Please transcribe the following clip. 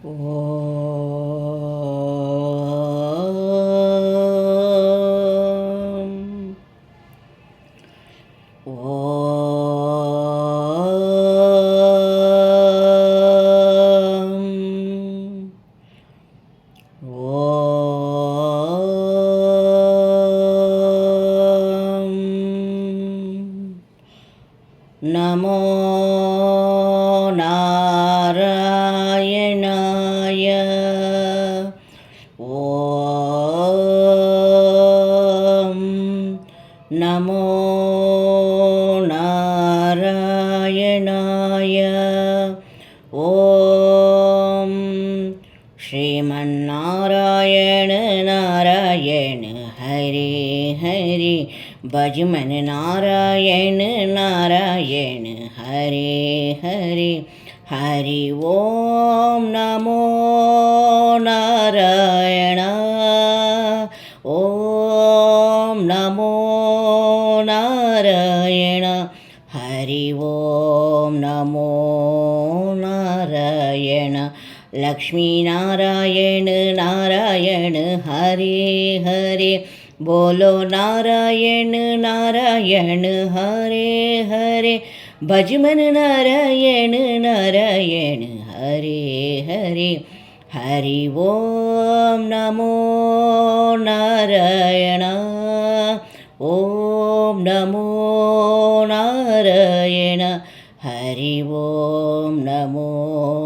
ಓಂ ನಮೋ ನಾರಾಯಣಾಯ. ಓಂ ನಮೋ ನಾರಾಯಣಾಯ. ಓಂ ಶ್ರೀಮನ್ನಾರಾಯಣ ನಾರಾಯಣ ಹರಿ ಹರಿ ಭಜ ಮನ ನಾರಾಯಣ ನಾರಾಯಣ ಹರಿ ಹರಿ ಹರಿ. ಓಂ ನಮೋ ನಾರಾಯಣ. ಓಂ ನಮೋ ನಾರಾಯಣ ಹರಿ. ಓಂ ನಮೋ ನಾರಾಯಣ. ಲಕ್ಷ್ಮೀನಾರಾಯಣ ನಾರಾಯಣ ಹರಿ ಹರಿ बोलो नारायण नारायण हरे हरे भज मन नारायण नारायण हरे हरे हरि. ओम नमो नारायण. ओम नमो नारायण हरि. ओम नमो